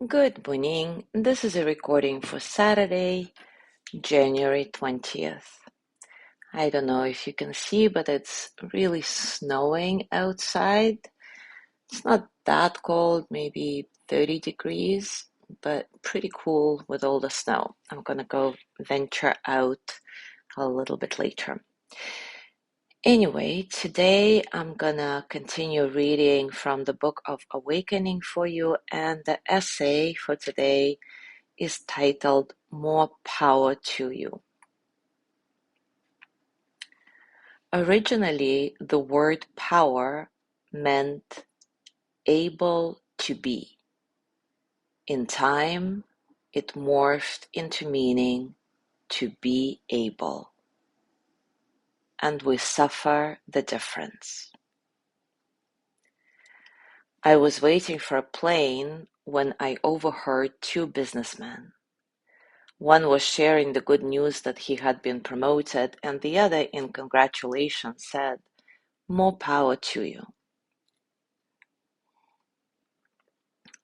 Good morning. This is a recording for Saturday, January 20th. I don't know if you can see, but it's really snowing outside. It's not that cold, maybe 30 degrees, but pretty cool with all the snow. I'm gonna go venture out a little bit later. Anyway, today I'm gonna continue reading from the Book of Awakening for you, and the essay for today is titled More Power to You. Originally, the word power meant able to be. In time, it morphed into meaning to be able, and we suffer the difference. I was waiting for a plane when I overheard two businessmen. One was sharing the good news that he had been promoted, and the other, in congratulations, said, "More power to you."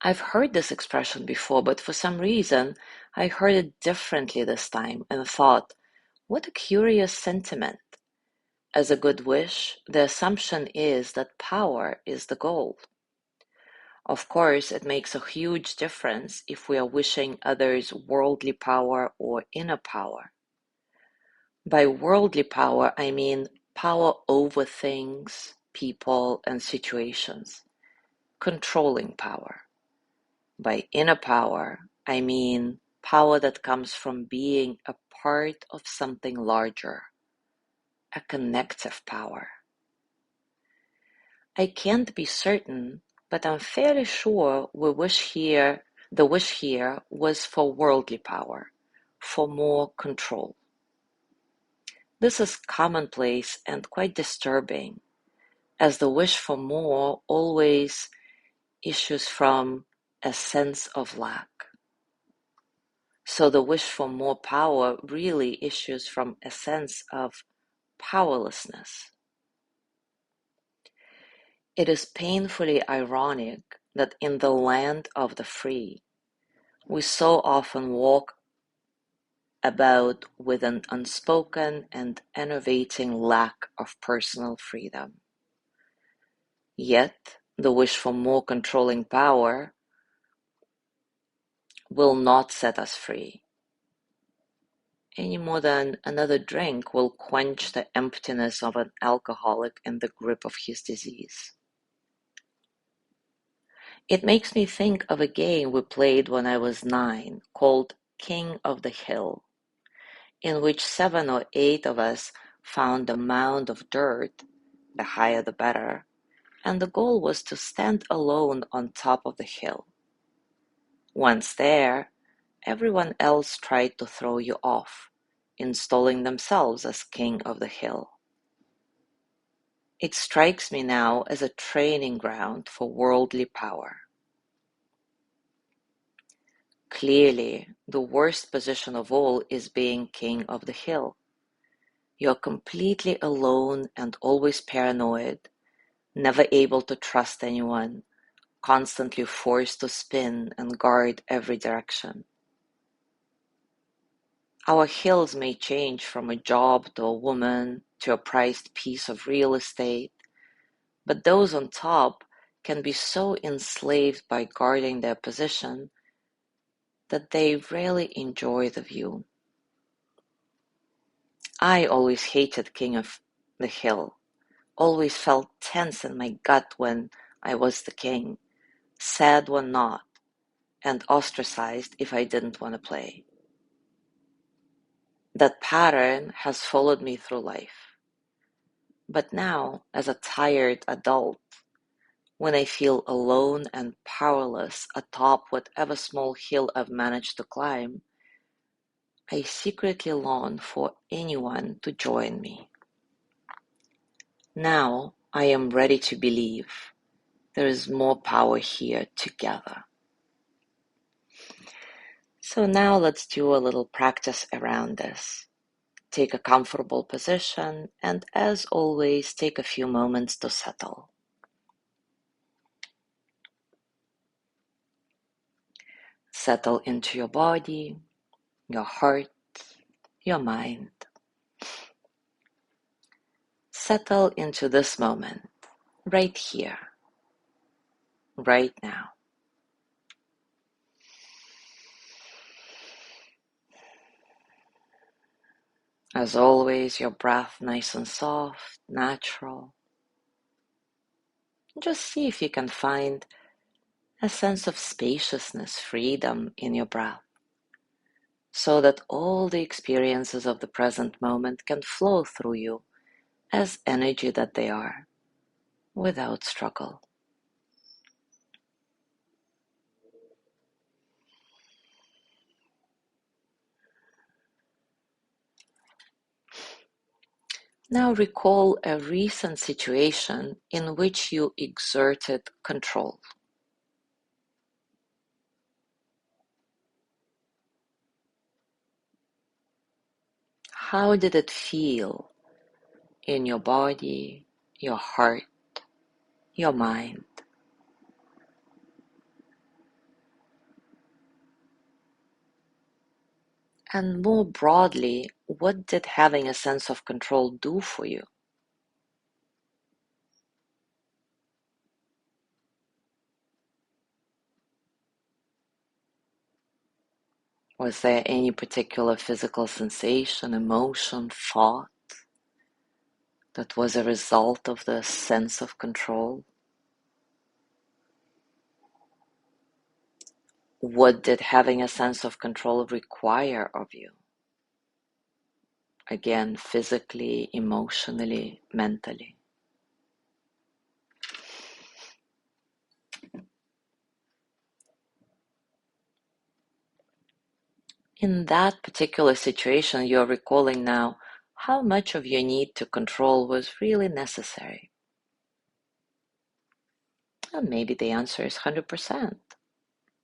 I've heard this expression before, but for some reason I heard it differently this time and thought, what a curious sentiment. As a good wish, the assumption is that power is the goal. Of course, it makes a huge difference if we are wishing others worldly power or inner power. By worldly power, I mean power over things, people, and situations, controlling power. By inner power, I mean power that comes from being a part of something larger, a connective power. I can't be certain, but I'm fairly sure the wish here was for worldly power, for more control. This is commonplace and quite disturbing, as the wish for more always issues from a sense of lack. So the wish for more power really issues from a sense of powerlessness. It is painfully ironic that in the land of the free, we so often walk about with an unspoken and enervating lack of personal freedom. Yet, the wish for more controlling power will not set us free, any more than another drink will quench the emptiness of an alcoholic in the grip of his disease. It makes me think of a game we played when I was 9 called King of the Hill, in which 7 or 8 of us found a mound of dirt, the higher the better, and the goal was to stand alone on top of the hill. Once there, everyone else tried to throw you off, installing themselves as king of the hill. It strikes me now as a training ground for worldly power. Clearly, the worst position of all is being king of the hill. You're completely alone and always paranoid, never able to trust anyone, constantly forced to spin and guard every direction. Our hills may change from a job to a woman to a prized piece of real estate, but those on top can be so enslaved by guarding their position that they rarely enjoy the view. I always hated King of the Hill, always felt tense in my gut when I was the king, sad when not, and ostracized if I didn't want to play. That pattern has followed me through life. But now, as a tired adult, when I feel alone and powerless atop whatever small hill I've managed to climb, I secretly long for anyone to join me. Now I am ready to believe there is more power here together. So now let's do a little practice around this. Take a comfortable position and, as always, take a few moments to settle. Settle into your body, your heart, your mind. Settle into this moment, right here, right now. As always, your breath nice and soft, natural. Just see if you can find a sense of spaciousness, freedom in your breath, so that all the experiences of the present moment can flow through you as energy that they are, without struggle. Now recall a recent situation in which you exerted control. How did it feel in your body, your heart, your mind? And more broadly, what did having a sense of control do for you? Was there any particular physical sensation, emotion, thought that was a result of the sense of control? What did having a sense of control require of you? Again, physically, emotionally, mentally. In that particular situation, you're recalling now how much of your need to control was really necessary. And maybe the answer is 100%.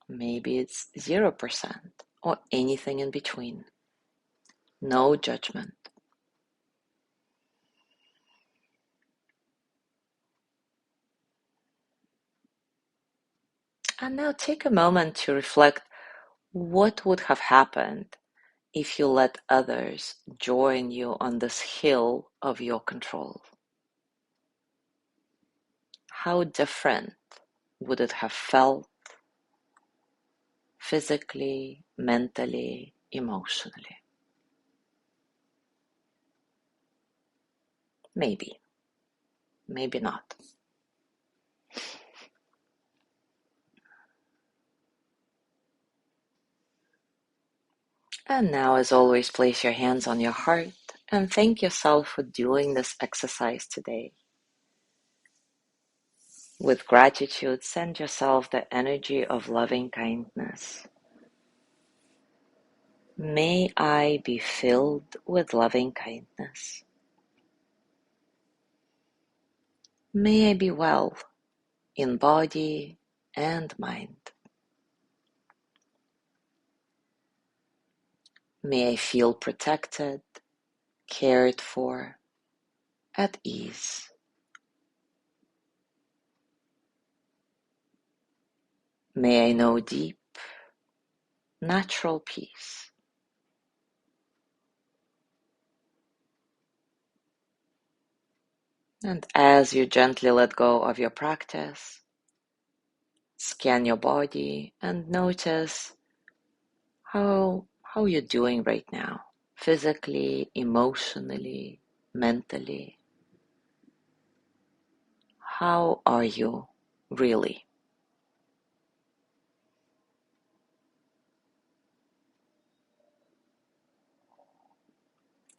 Maybe it's 0%, or anything in between. No judgment. And now take a moment to reflect what would have happened if you let others join you on this hill of your control. How different would it have felt physically, mentally, emotionally? Maybe, maybe not. And now, as always, place your hands on your heart and thank yourself for doing this exercise today. With gratitude, send yourself the energy of loving kindness. May I be filled with loving kindness. May I be well in body and mind. May I feel protected, cared for, at ease. May I know deep, natural peace. And as you gently let go of your practice, scan your body and notice how you're doing right now, physically, emotionally, mentally. How are you really?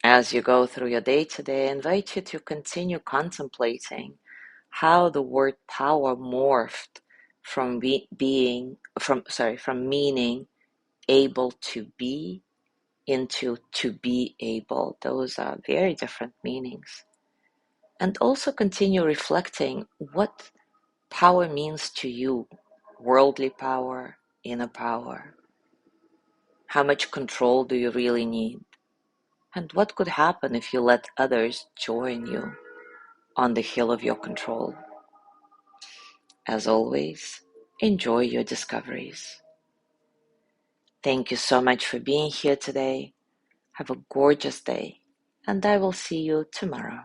As you go through your day today, I invite you to continue contemplating how the word power morphed from from meaning able to be into to be able. Those are very different meanings. And also continue reflecting what power means to you, worldly power, inner power. How much control do you really need? And what could happen if you let others join you on the hill of your control? As always, enjoy your discoveries. Thank you so much for being here today. Have a gorgeous day, and I will see you tomorrow.